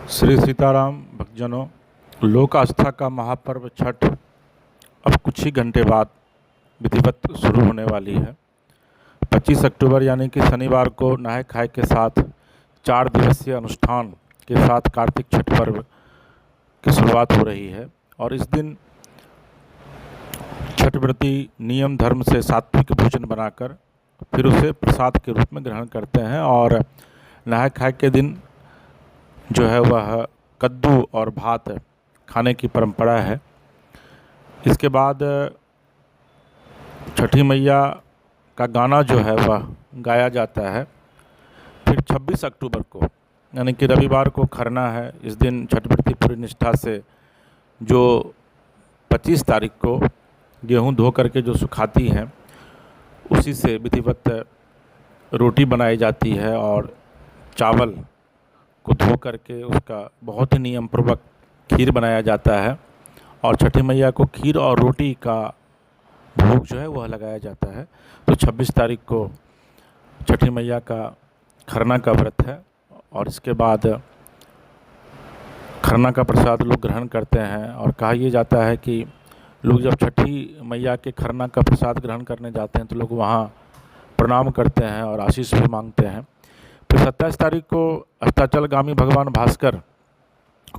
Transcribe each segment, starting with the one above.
श्री सीताराम भक्तजनों, लोक आस्था का महापर्व छठ अब कुछ ही घंटे बाद विधिवत शुरू होने वाली है। 25 अक्टूबर यानी कि शनिवार को नहाय खाए के साथ 4 दिवसीय अनुष्ठान के साथ कार्तिक छठ पर्व की शुरुआत हो रही है। और इस दिन छठ व्रती नियम धर्म से सात्विक भोजन बनाकर फिर उसे प्रसाद के रूप में ग्रहण करते हैं। और नहाय खाए के दिन जो है वह कद्दू और भात खाने की परंपरा है। इसके बाद छठी मैया का गाना जो है वह गाया जाता है। फिर 26 अक्टूबर को यानी कि रविवार को खरना है। इस दिन छठ व्रती पूरी निष्ठा से जो 25 तारीख को गेहूं धो करके जो सुखाती हैं उसी से विधिवत रोटी बनाई जाती है और चावल को धो करके उसका बहुत ही नियम पूर्वक खीर बनाया जाता है। और छठी मैया को खीर और रोटी का भोग जो है वह लगाया जाता है। तो 26 तारीख को छठी मैया का खरना का व्रत है और इसके बाद खरना का प्रसाद लोग ग्रहण करते हैं। और कहा यह जाता है कि लोग जब छठी मैया के खरना का प्रसाद ग्रहण करने जाते हैं तो लोग वहाँ प्रणाम करते हैं और आशीष भी मांगते हैं। फिर 27 तारीख को अस्ताचलगामी भगवान भास्कर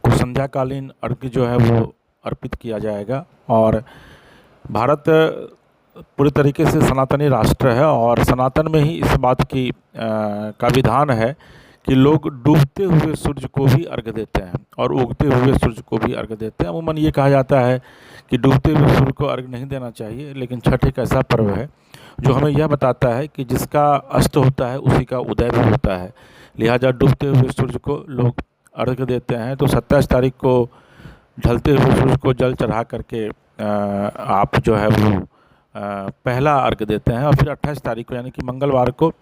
को संध्याकालीन अर्घ्य जो है वो अर्पित किया जाएगा। और भारत पूरी तरीके से सनातनी राष्ट्र है और सनातन में ही इस बात की का विधान है कि लोग डूबते हुए सूर्य को भी अर्घ्य देते हैं और उगते हुए सूर्य को भी अर्घ्य देते हैं। अमूमन ये कहा जाता है कि डूबते हुए सूर्य को अर्घ्य नहीं देना चाहिए, लेकिन छठ एक ऐसा पर्व है जो हमें यह बताता है कि जिसका अस्त होता है उसी का उदय भी होता है। लिहाजा डूबते हुए सूर्य को लोग अर्घ्य देते हैं। तो 27 तारीख को ढलते हुए सूर्य को जल चढ़ा करके आप जो है वो पहला अर्घ्य देते हैं। और फिर 28 तारीख को यानी कि मंगलवार को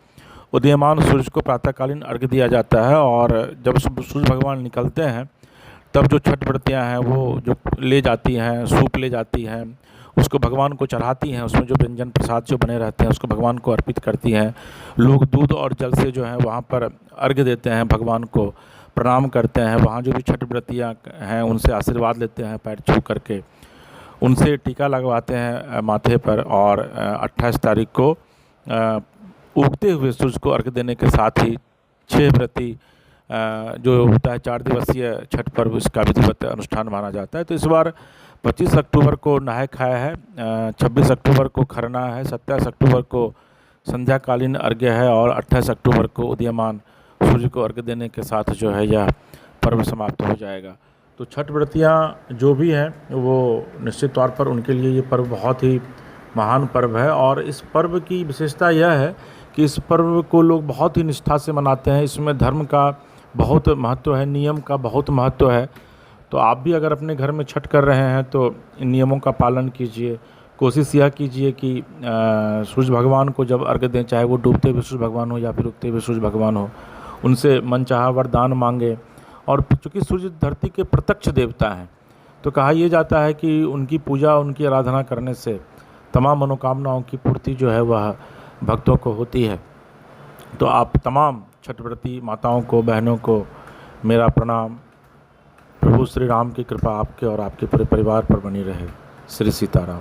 उदीयमान सूर्य को प्रातःकालीन अर्घ्य दिया जाता है। और जब सूर्य भगवान निकलते हैं तब जो छठ व्रतियाँ हैं वो जो ले जाती हैं, सूप ले जाती हैं, उसको भगवान को चढ़ाती हैं। उसमें जो व्यंजन प्रसाद जो बने रहते हैं उसको भगवान को अर्पित करती हैं। लोग दूध और जल से जो है वहाँ पर अर्घ्य देते हैं, भगवान को प्रणाम करते हैं। वहाँ जो भी छठ व्रतियाँ हैं उनसे आशीर्वाद लेते हैं, पैर छू करके उनसे टीका लगवाते हैं माथे पर। और 28 तारीख को उगते हुए सूर्य को अर्घ्य देने के साथ ही 6 व्रती जो होता है 4 दिवसीय छठ पर्व इसका विधिवत अनुष्ठान माना जाता है। तो इस बार 25 अक्टूबर को नहाय खाया है, 26 अक्टूबर को खरना है, 27 अक्टूबर को संध्याकालीन अर्घ्य है और 28 अक्टूबर को उदीयमान सूर्य को अर्घ्य देने के साथ जो है यह पर्व समाप्त हो जाएगा। तो छठ व्रतियाँ जो भी हैं वो निश्चित तौर पर उनके लिए ये पर्व बहुत ही महान पर्व है। और इस पर्व की विशेषता यह है कि इस पर्व को लोग बहुत ही निष्ठा से मनाते हैं। इसमें धर्म का बहुत महत्व है, नियम का बहुत महत्व है। तो आप भी अगर अपने घर में छठ कर रहे हैं तो इन नियमों का पालन कीजिए। कोशिश यह कीजिए कि सूर्य भगवान को जब अर्घ्य दें, चाहे वो डूबते हुए सूर्य भगवान हो या फिर उगते हुए सूर्य भगवान हो, उनसे मनचाहा वरदान मांगे। और चूँकि सूर्य धरती के प्रत्यक्ष देवता हैं तो कहा यह जाता है कि उनकी पूजा, उनकी आराधना करने से तमाम मनोकामनाओं की पूर्ति जो है वह भक्तों को होती है। तो आप तमाम छठ व्रती माताओं को, बहनों को मेरा प्रणाम। प्रभु श्री राम की कृपा आपके और आपके पूरे परिवार पर बनी रहे। श्री सीताराम।